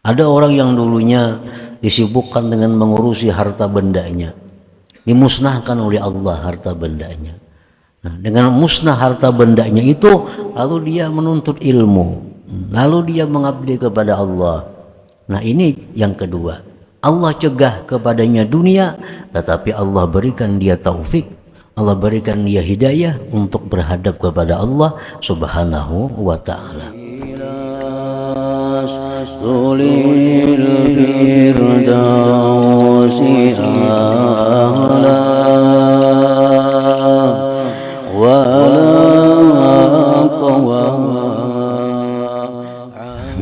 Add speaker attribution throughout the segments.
Speaker 1: Ada orang yang dulunya disibukkan dengan mengurusi harta bendanya, dimusnahkan oleh Allah harta bendanya. Nah, dengan musnah harta bendanya itu, lalu dia menuntut ilmu, lalu dia mengabdi kepada Allah. Nah, ini yang kedua. Allah cegah kepadanya dunia, tetapi Allah berikan dia taufik, Allah berikan dia hidayah untuk berhadap kepada Allah Subhanahu wa ta'ala.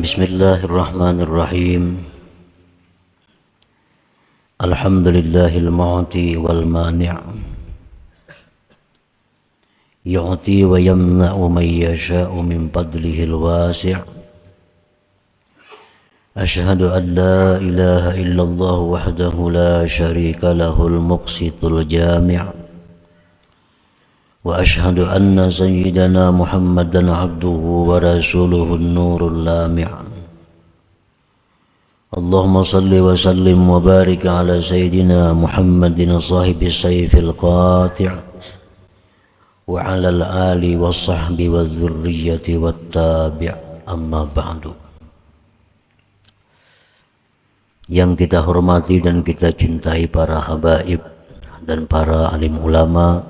Speaker 1: Bismillahirrahmanirrahim. Alhamdulillahil mu'ti wal mani', yu'ti wa yamna'u man yasha'u min fadlihil wasi'. Asyhadu an la ilaha illallah wahdahu la syarika lahul muqsitul jami'. Wa asyhadu anna sayyidana Muhammadan abduhu wa rasuluhun nurul lami'. Allahumma salli wa sallim wa barik ala sayyidina Muhammadin sahibis sayfil qati' wa ala al-ali wa sahbi wa dhurriyyati wa tabi'. Amma ba'du. Yang kita hormati dan kita cintai para habaib dan para alim ulama,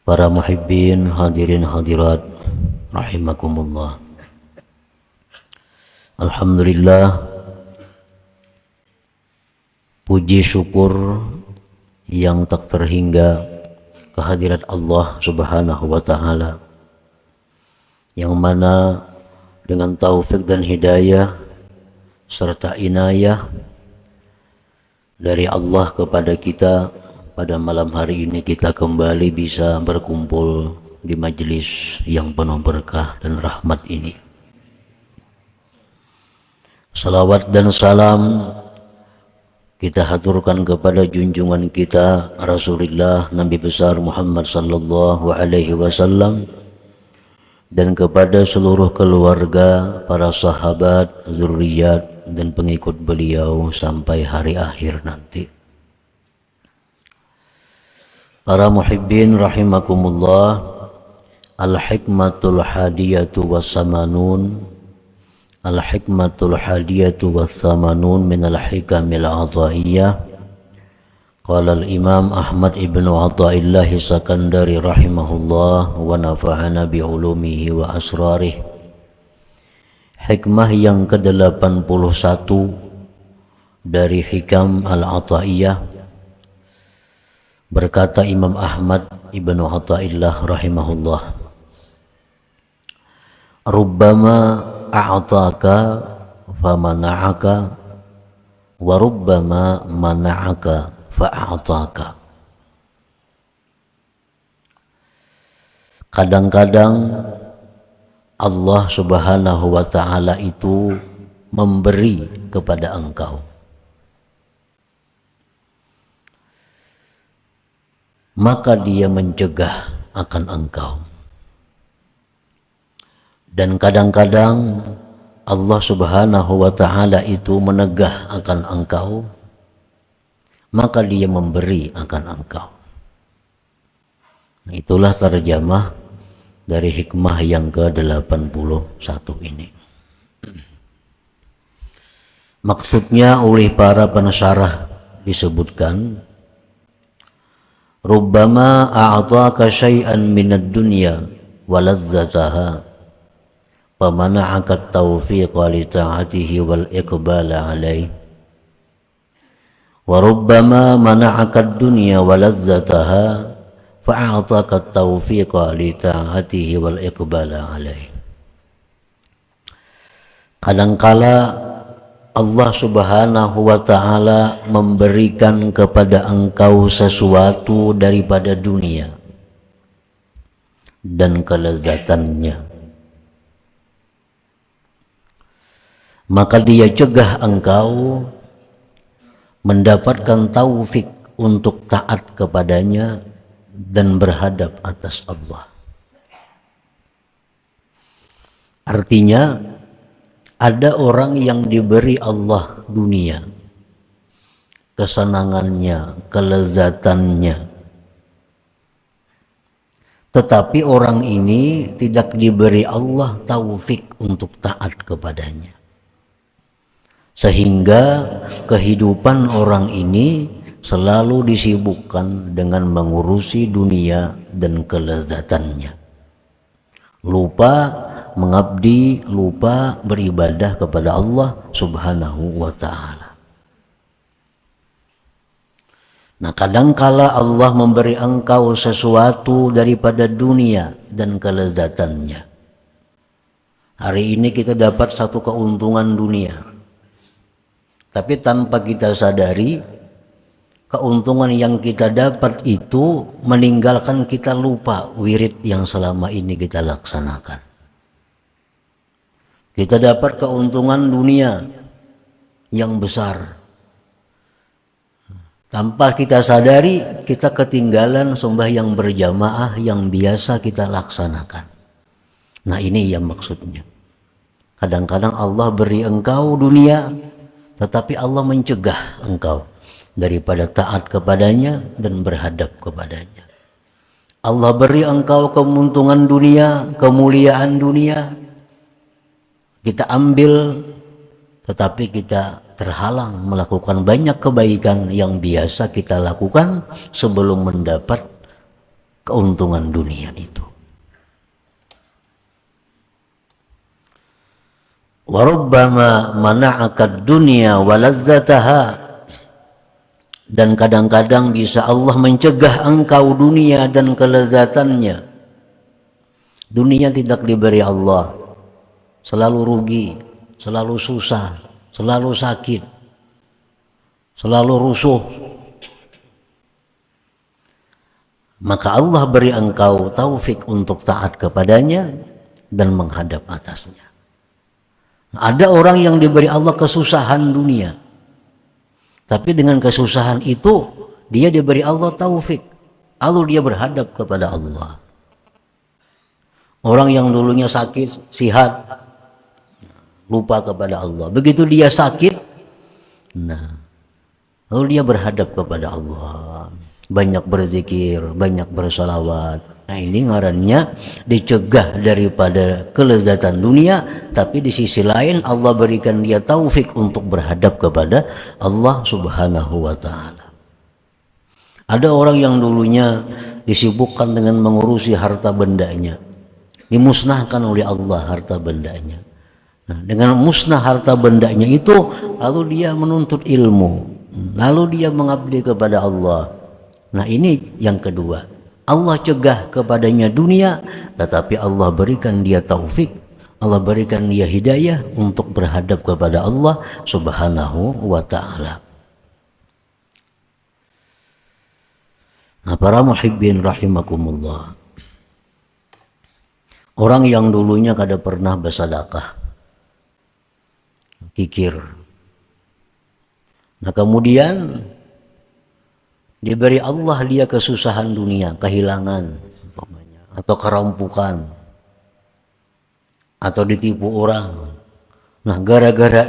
Speaker 1: para muhibbin, hadirin hadirat rahimakumullah. Alhamdulillah, puji syukur yang tak terhingga kehadirat Allah Subhanahu wa ta'ala, yang mana dengan taufik dan hidayah serta inayah dari Allah kepada kita, pada malam hari ini kita kembali bisa berkumpul di majelis yang penuh berkah dan rahmat ini. Salawat dan salam kita haturkan kepada junjungan kita Rasulullah Nabi besar Muhammad sallallahu alaihi wasallam, dan kepada seluruh keluarga, para sahabat, zuriat dan pengikut beliau sampai hari akhir nanti. Para muhibbin rahimakumullah, al-hikmatul hadiyatu wassamanun, al-hikmatul hadiyatu wassamanun minal hikamil ataiyah. Qala al-imam Ahmad ibn Athaillah Sakandari rahimahullah wa nafa'ana bi'ulumihi wa asrarih. Hikmah yang ke-81 dari hikam al-ataiyah. Berkata Imam Ahmad ibn Athaillah rahimahullah, rubbama a'taka famana'aka wa rubbama mana'aka fa'ataka. Kadang-kadang Allah Subhanahu wa ta'ala itu memberi kepada engkau, maka dia mencegah akan engkau. Dan kadang-kadang Allah Subhanahu wa ta'ala itu menegah akan engkau, maka dia memberi akan engkau. Itulah terjemah dari hikmah yang ke-81 ini. Maksudnya oleh para pensyarah disebutkan, rubbama a'taka syai'an minad dunya wa ladzataha famana'aka at-tawfiqa li ta'atihi wal iqbala 'alaihi, wa rubbama mana'aka ad-dunya wa ladzataha fa'ataka at-tawfiqa li ta'atihi wal iqbala 'alaihi. Kadangkala Allah Subhanahu wa ta'ala memberikan kepada engkau sesuatu daripada dunia dan kelezatannya, maka dia cegah engkau mendapatkan taufik untuk taat kepadanya dan berhadap atas Allah. Artinya Ada orang yang diberi Allah dunia, kesenangannya, kelezatannya, tetapi orang ini tidak diberi Allah taufik untuk taat kepadanya, sehingga kehidupan orang ini selalu disibukkan dengan mengurusi dunia dan kelezatannya, lupa mengabdi, lupa beribadah kepada Allah Subhanahu wa ta'ala. Nah, kadangkala Allah memberi engkau sesuatu daripada dunia dan kelezatannya. Hari ini kita dapat satu keuntungan dunia, tapi tanpa kita sadari, keuntungan yang kita dapat itu meninggalkan kita lupa wirid yang selama ini kita laksanakan. Kita dapat keuntungan dunia yang besar, tanpa kita sadari kita ketinggalan sembahyang berjamaah yang biasa kita laksanakan. Nah, ini yang maksudnya. Kadang-kadang Allah beri engkau dunia, tetapi Allah mencegah engkau daripada taat kepadanya dan berhadap kepadanya. Allah beri engkau keuntungan dunia, kemuliaan dunia, kita ambil, tetapi kita terhalang melakukan banyak kebaikan yang biasa kita lakukan sebelum mendapat keuntungan dunia itu. Wa rubbama mana'aka dunya wa lazzataha, dan kadang-kadang bisa Allah mencegah engkau dunia dan kelezatannya. Dunia tidak diberi Allah, selalu rugi, selalu susah, selalu sakit, selalu rusuh. Maka Allah beri engkau taufik untuk taat kepadanya dan menghadap atasnya. Ada orang yang diberi Allah kesusahan dunia, tapi dengan kesusahan itu dia diberi Allah taufik, lalu dia berhadap kepada Allah. Orang yang dulunya sakit, sihat, lupa kepada Allah. Begitu dia sakit, nah, lalu dia berhadap kepada Allah, banyak berzikir, banyak bersalawat. Nah, ini ngarannya dicegah daripada kelezatan dunia, tapi di sisi lain Allah berikan dia taufik untuk berhadap kepada Allah Subhanahu wa ta'ala. Ada orang yang dulunya disibukkan dengan mengurusi harta bendanya, dimusnahkan oleh Allah harta bendanya. Nah, dengan musnah harta bendanya itu, lalu dia menuntut ilmu, lalu dia mengabdi kepada Allah. Nah, ini yang kedua. Allah cegah kepadanya dunia, tetapi Allah berikan dia taufik, Allah berikan dia hidayah untuk berhadap kepada Allah Subhanahu wa ta'ala. Nah, para muhibbin rahimakumullah, orang yang dulunya kada pernah bersedekah, kikir, nah kemudian diberi Allah dia kesusahan dunia, kehilangan atau kerampukan atau ditipu orang. Nah, gara-gara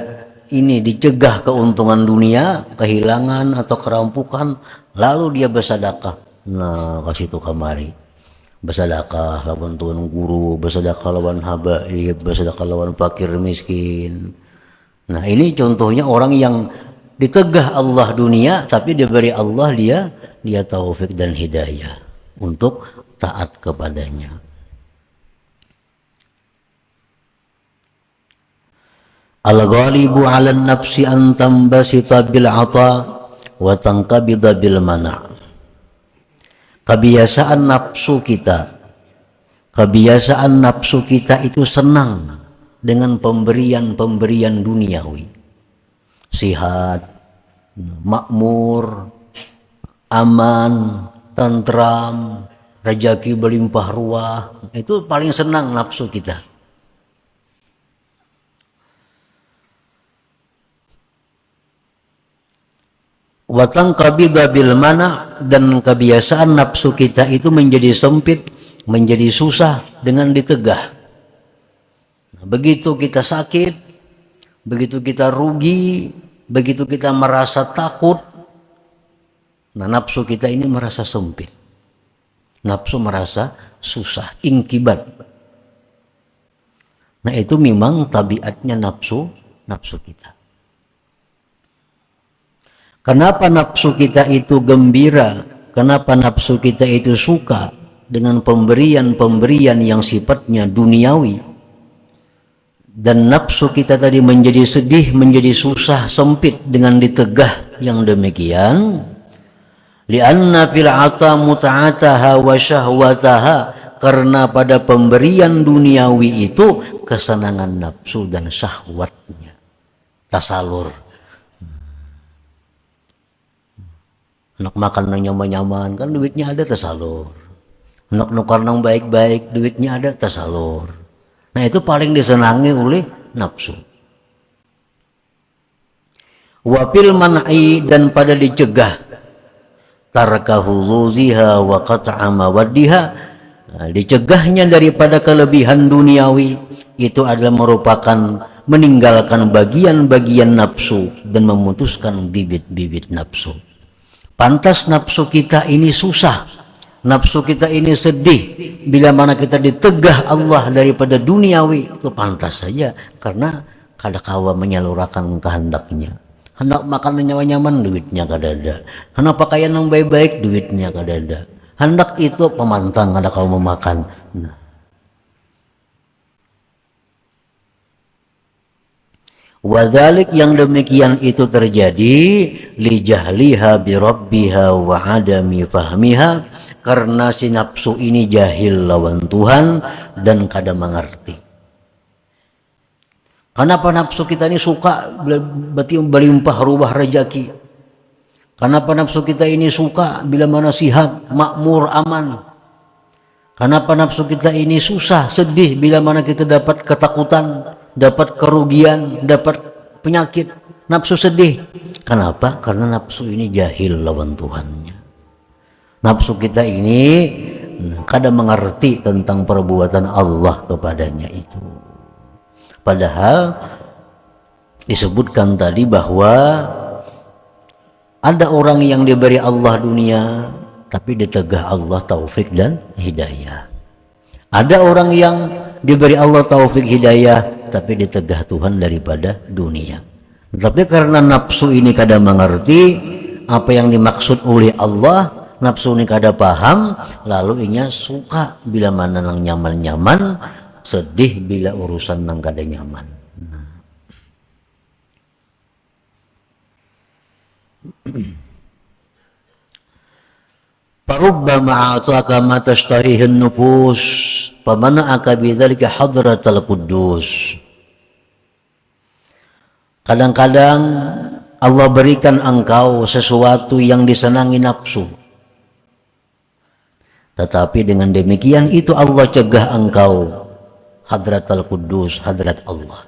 Speaker 1: ini dicegah keuntungan dunia, kehilangan atau kerampukan, lalu dia bersedekah. Nah, kasih itu kamari, bersedekah lawan tuan guru, bersedekah lawan habaib, bersedekah lawan fakir miskin. Nah, ini contohnya orang yang ditegah Allah dunia, tapi diberi Allah dia taufik dan hidayah untuk taat kepadanya. Al-ghalibu 'alan nafsi an tambasita bil 'ata wa tanqabida bil mana'. Kebiasaan nafsu kita itu senang dengan pemberian duniawi. Sihat, makmur, aman, tentram, rezeki berlimpah ruah, itu paling senang nafsu kita. Watang kabida bil mana, dan kebiasaan nafsu kita itu menjadi sempit, menjadi susah dengan ditegah. Nah, begitu kita sakit, begitu kita rugi, begitu kita merasa takut, nah nafsu kita ini merasa sempit, nafsu merasa susah, ingkibat. Nah itu memang tabiatnya nafsu kita. Kenapa nafsu kita itu gembira? Kenapa nafsu kita itu suka dengan pemberian-pemberian yang sifatnya duniawi? Dan nafsu kita tadi menjadi sedih, menjadi susah, sempit dengan ditegah yang demikian. Li'anna fil 'ata mut'ataha wa syahwataha, karena pada pemberian duniawi itu kesenangan nafsu dan syahwatnya, tasalur. Nak makan nang nyaman-nyaman kan duitnya ada, tasalur. Nak nukar nang baik-baik duitnya ada, tasalur. Nah itu paling disenangi oleh nafsu. Wafil man'i, dan pada dicegah, tarkahu zuziha wa qat'a mawaddiha, dicegahnya daripada kelebihan duniawi itu adalah merupakan meninggalkan bagian-bagian nafsu dan memutuskan bibit-bibit nafsu. Pantas nafsu kita ini susah, nafsu kita ini sedih bila mana kita ditegah Allah daripada duniawi, itu pantas saja karena kadakawa menyalurkan kehendaknya. Hendak makan nyaman-nyaman duitnya kadada, hendak pakaian yang baik-baik duitnya kadada, hendak itu pemantang ada kau memakan. Nah. Wadhalik, yang demikian itu terjadi li jahliha bi rabbiha wa adami fahmiha, karena si nafsu ini jahil lawan Tuhan dan kada mengerti. Kenapa nafsu kita ini suka berarti berlimpah ruah rezeki? Kenapa nafsu kita ini suka bila mana sihat, makmur, aman? Kenapa nafsu kita ini susah, sedih bila mana kita dapat ketakutan, dapat kerugian, dapat penyakit? Nafsu sedih. Kenapa? Karena nafsu ini jahil lawan Tuhannya. Nafsu kita ini kadang mengerti tentang perbuatan Allah kepadanya itu. Padahal disebutkan tadi bahwa ada orang yang diberi Allah dunia tapi ditegah Allah taufik dan hidayah. Ada orang yang diberi Allah taufik hidayah tapi ditegah Tuhan daripada dunia. Tapi karena nafsu ini kada mengerti apa yang dimaksud oleh Allah, nafsu ini kada paham, lalu inya suka bila mana nang nyaman-nyaman, sedih bila urusan nang kada nyaman. Farubbama a'taka ma tashtarihi an-nufus famana'aka bidzalika hadratal quddus. Kadang-kadang Allah berikan engkau sesuatu yang disenangi nafsu, tetapi dengan demikian itu Allah cegah engkau hadratal quddus, hadrat Allah.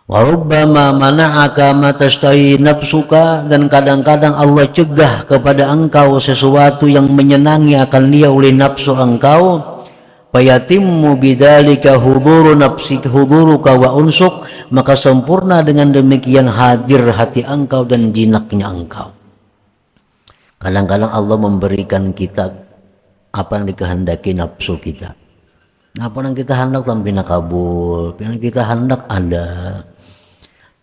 Speaker 1: Wa rubbama mana'aka ma tashtahi nafsuka, dan kadang-kadang Allah cegah kepada engkau sesuatu yang menyenangi akan dia oleh nafsu engkau, fayatimmu bidzalika huduru nafsika huduruka wa unsuk, maka sempurna dengan demikian hadir hati engkau dan jinaknya engkau. Kadang-kadang Allah memberikan kita apa yang dikehendaki nafsu kita. Apa yang kita hendak tampina kabul, yang kita hendak ada,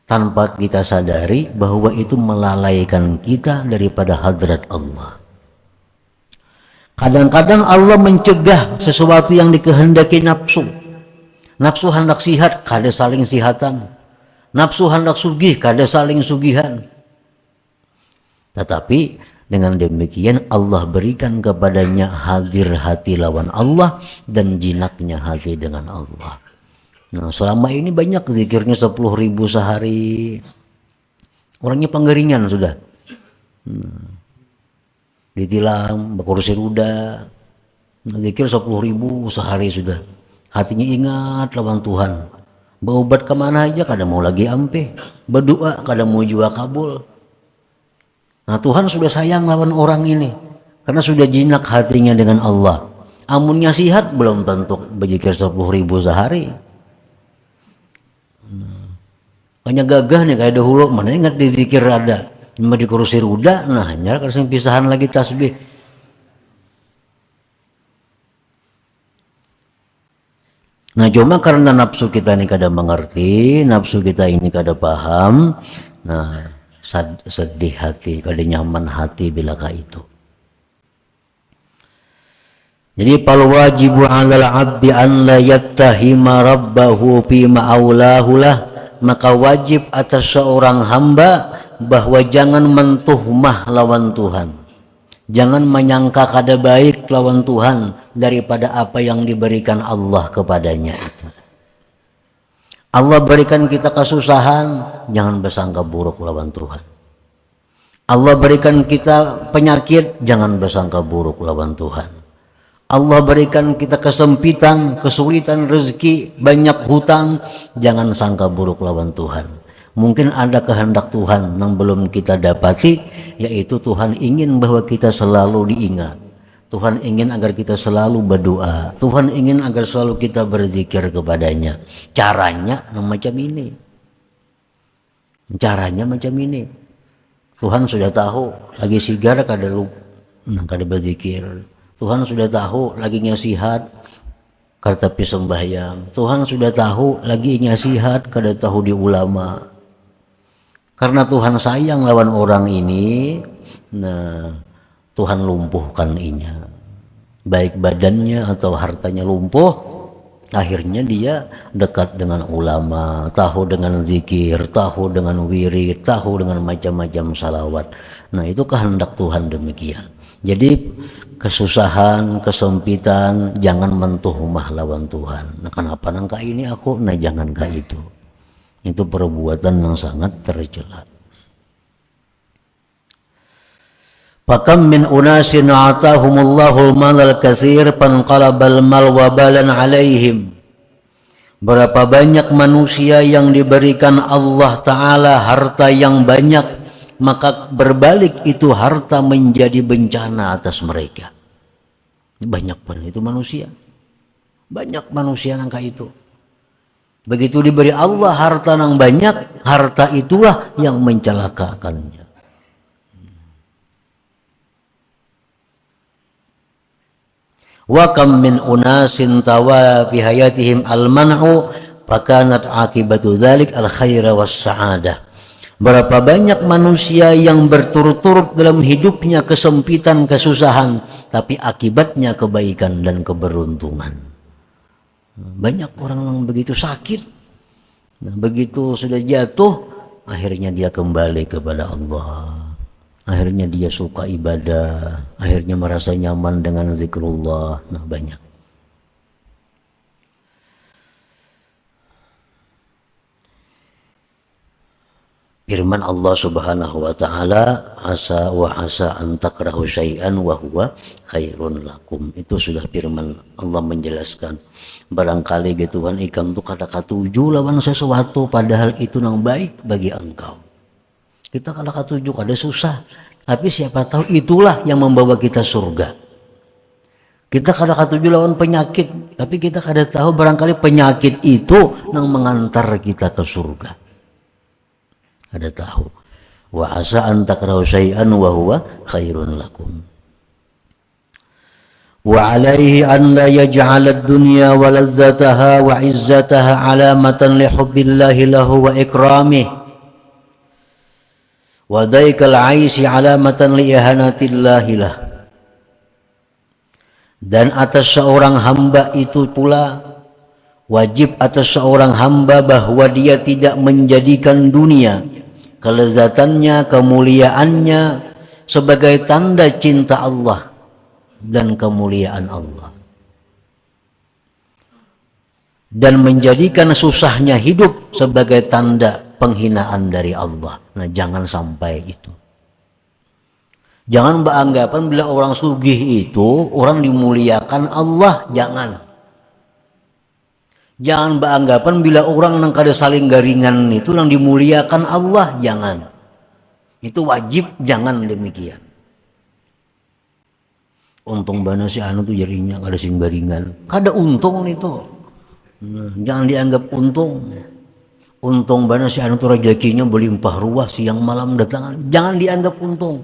Speaker 1: tanpa kita sadari bahwa itu melalaikan kita daripada hadrat Allah. Kadang-kadang Allah mencegah sesuatu yang dikehendaki nafsu. Nafsu hendak sihat, kada saling sihatan. Nafsu hendak sugih, kada saling sugihan. Tetapi dengan demikian Allah berikan kepadanya hadir hati lawan Allah dan jinaknya hati dengan Allah. Nah selama ini banyak zikirnya 10.000 sehari. Orangnya penggeringan sudah. Ditilam, berkursi roda. Zikir 10.000 sehari sudah. Hatinya ingat lawan Tuhan. Berobat kemana aja kada mau lagi ampe. Berdoa kada mau jua kabul. Nah Tuhan sudah sayang lawan orang ini karena sudah jinak hatinya dengan Allah. Amunnya sihat belum tentu berzikir 10.000 sehari. Makanya gagah nih kayak dahulu, mana ingat di zikir ada. Cuma di kursi roda, nah hanya kasih pisahan lagi tasbih. Nah cuma karena nafsu kita ini kada mengerti, nafsu kita ini kada paham, nah sedih hati, kada nyaman hati bilakah itu. Jadi fal wajibu 'alal 'abdi an la yattahima rabbahu fi ma'aulahu lah, maka wajib atas seorang hamba bahwa jangan mentuhmah lawan Tuhan. Jangan menyangka kada baik lawan Tuhan daripada apa yang diberikan Allah kepadanya itu. Allah berikan kita kesusahan, jangan bersangka buruk lawan Tuhan. Allah berikan kita penyakit, jangan bersangka buruk lawan Tuhan. Allah berikan kita kesempitan, kesulitan rezeki, banyak hutang, jangan sangka buruk lawan Tuhan. Mungkin ada kehendak Tuhan yang belum kita dapati, yaitu Tuhan ingin bahwa kita selalu diingat. Tuhan ingin agar kita selalu berdoa. Tuhan ingin agar selalu kita berzikir kepadanya. Caranya macam ini. Caranya macam ini. Tuhan sudah tahu lagi sigar kada berzikir. Tuhan sudah tahu lagi nyasihat kada tapi sembahyang. Tuhan sudah tahu lagi nyasihat kada tahu di ulama. Karena Tuhan sayang lawan orang ini, nah Tuhan lumpuhkan inya. Baik badannya atau hartanya lumpuh, akhirnya dia dekat dengan ulama, tahu dengan zikir, tahu dengan wirid, tahu dengan macam-macam salawat. Nah itu kehendak Tuhan demikian. Jadi kesusahan, kesempitan, jangan mentuhmah lawan Tuhan. Nah kenapa nangka ini aku? Nah jangan kayak itu. Itu perbuatan yang sangat tercela. Fakam min unasin atahumullahu al-malal katsir fanqalabal mal wabalan alaihim. Berapa banyak manusia yang diberikan Allah Ta'ala harta yang banyak, maka berbalik itu harta menjadi bencana atas mereka. Banyak banget itu manusia. Banyak manusia yang kayak itu. Begitu diberi Allah harta yang banyak, harta itulah yang mencelakakannya. Wa kam min unasin tawa fi hayatihim al-man'u fakanat akibatu dzalik al-khaira was-sa'adah. Berapa banyak manusia yang berturut-turut dalam hidupnya kesempitan, kesusahan, tapi akibatnya kebaikan dan keberuntungan. Banyak orang yang begitu sakit, nah, begitu sudah jatuh, akhirnya dia kembali kepada Allah. Akhirnya dia suka ibadah, akhirnya merasa nyaman dengan zikrullah. Nah banyak. Firman Allah Subhanahu wa taala, asa wa asa an takrahu syai'an wa huwa khairun lakum. Itu sudah firman Allah menjelaskan. Barangkali gitu Tuhan ikam tu kada katuju lawan sesuatu padahal itu nang baik bagi engkau. Kita kada katuju, kada susah, tapi siapa tahu itulah yang membawa kita surga. Kita kada katuju lawan penyakit, tapi kita kada tahu barangkali penyakit itu nang mengantar kita ke surga. Ada tahu. Wa asa an takrahu syai'an wa huwa khairun lakum. Wa alaihi an la yaj'ala ad-dunya wa lazzataha wa 'izzataha 'alamatan li hubbillahi lahu wa ikramih. Wa daikal 'aishi 'alamatan li ihanatillahi lah. Dan atas seorang hamba itu pula wajib atas seorang hamba bahwa dia tidak menjadikan dunia, kelezatannya, kemuliaannya sebagai tanda cinta Allah dan kemuliaan Allah, dan menjadikan susahnya hidup sebagai tanda penghinaan dari Allah. Nah jangan sampai itu. Jangan beranggapan bila orang sugih itu orang dimuliakan Allah. Jangan beranggapan bila orang nang kada saling garingan itu yang dimuliakan Allah. Jangan. Itu wajib, jangan demikian. Untung bana si anu tuh jadinya kada sing garingan. Kada untung itu. Jangan dianggap untung. untung banget si anu tuh rezekinya berlimpah ruah siang malam datang, jangan dianggap untung.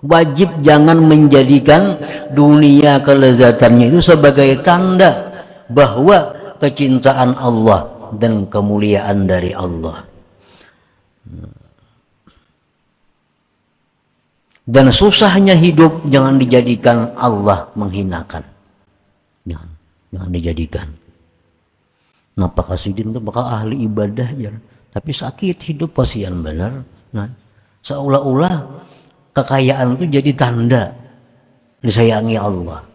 Speaker 1: Wajib jangan menjadikan dunia kelezatannya itu sebagai tanda bahwa kecintaan Allah dan kemuliaan dari Allah. Dan susahnya hidup jangan dijadikan Allah menghinakan. Jangan dijadikan. Nah, Pak Kasidin itu bakal ahli ibadah ya, tapi sakit hidup pasian benar. Nah, seolah-olah kekayaan itu jadi tanda disayangi Allah.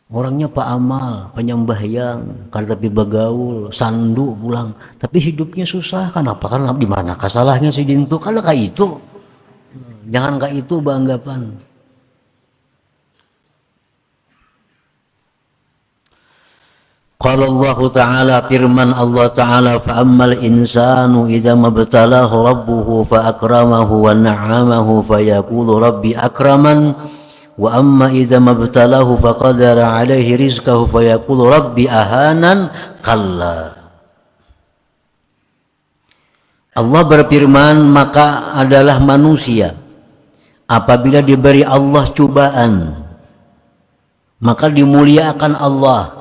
Speaker 1: Orangnya Pak Amal, penyembahyang, tapi begaul, sandu pulang, tapi hidupnya susah. Kenapa? Karena di mana salahnya si Dintu? Kalau kayak itu, jangan kayak itu beranggapan. Qala Allah Ta'ala, firman Allah Ta'ala, fa ammal insanu idza mabtalahu rabbuhu fa akramahu wa na'amahu fa yaqulu rabbi akraman wa amma idza mabtalahu fa qadara alaihi rizqahu fa yaqulu rabbi ahanan. Kalla. Allah berfirman, maka adalah manusia apabila diberi Allah cobaan maka dimuliakan Allah,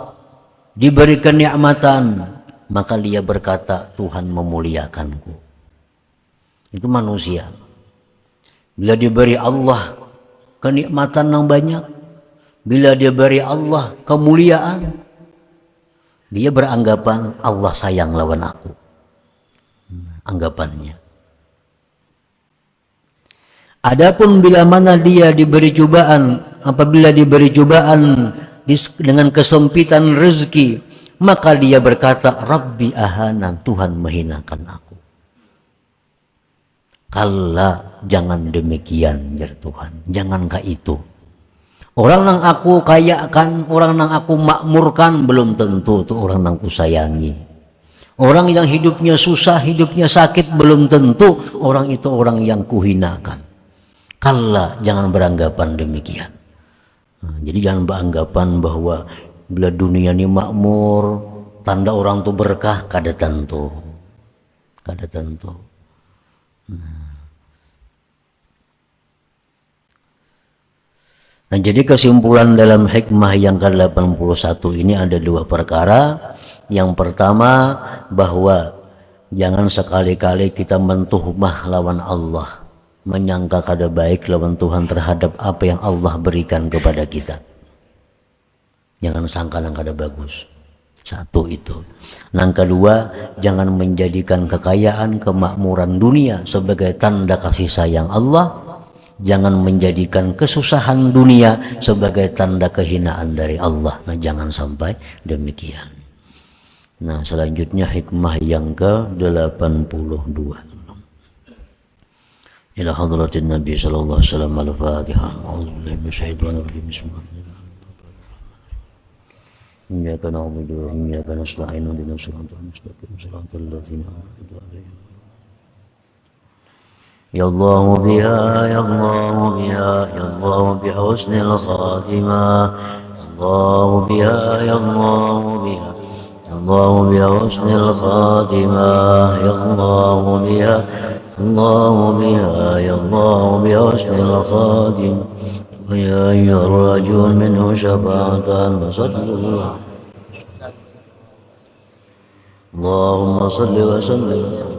Speaker 1: diberi kenikmatan, maka dia berkata, Tuhan memuliakanku. Itu manusia. Bila diberi Allah kenikmatan yang banyak, bila diberi Allah kemuliaan, dia beranggapan Allah sayang lawan aku. Anggapannya. Adapun bila mana dia diberi cobaan, apabila diberi cobaan dengan kesempitan rezeki, maka dia berkata, Rabbi ahanan, Tuhan menghinakan aku. Kalla, jangan demikian ya Tuhan, jangankah itu. Orang yang aku kayakan, orang yang aku makmurkan, belum tentu itu orang yang aku sayangi. Orang yang hidupnya susah, hidupnya sakit, belum tentu orang itu orang yang kuhinakan. Kalla, jangan beranggapan demikian. Jadi jangan beranggapan bahwa bila dunia ini makmur, tanda orang itu berkah, kada tentu. Nah, jadi kesimpulan dalam hikmah yang ke-81 ini ada dua perkara. Yang pertama, bahwa jangan sekali-kali kita mentuhmah lawan Allah, menyangka kada baik lawan Tuhan terhadap apa yang Allah berikan kepada kita. Jangan sangka yang kada bagus. Satu itu. Yang kedua, jangan menjadikan kekayaan, kemakmuran dunia sebagai tanda kasih sayang Allah. Jangan menjadikan kesusahan dunia sebagai tanda kehinaan dari Allah. Nah, jangan sampai demikian. Nah, selanjutnya hikmah yang ke-82. Ila hadratin Nabi sallallahu alaihi wasallam. Al-Fatihah. A'udzubillahi minasyaitonir rajim. Bismillahirrahmanirrahim. Iyyaka na'budu wa iyyaka nasta'in. Ihdinas siratal mustaqim. Siratal ladzina an'amta 'alaihim. Ya Allah biha, ya Allah biha, ya Allah biha husnil khatimah. Allah biha, ya Allah biha, ya Allah biha husnil khatimah. Ya Allah biha, Allah biha, ya Allah biha husnil khatimah. Wa ya ayyuhar rajul minhu syafa'atan wa sallallahu. Allahumma salli wa sallim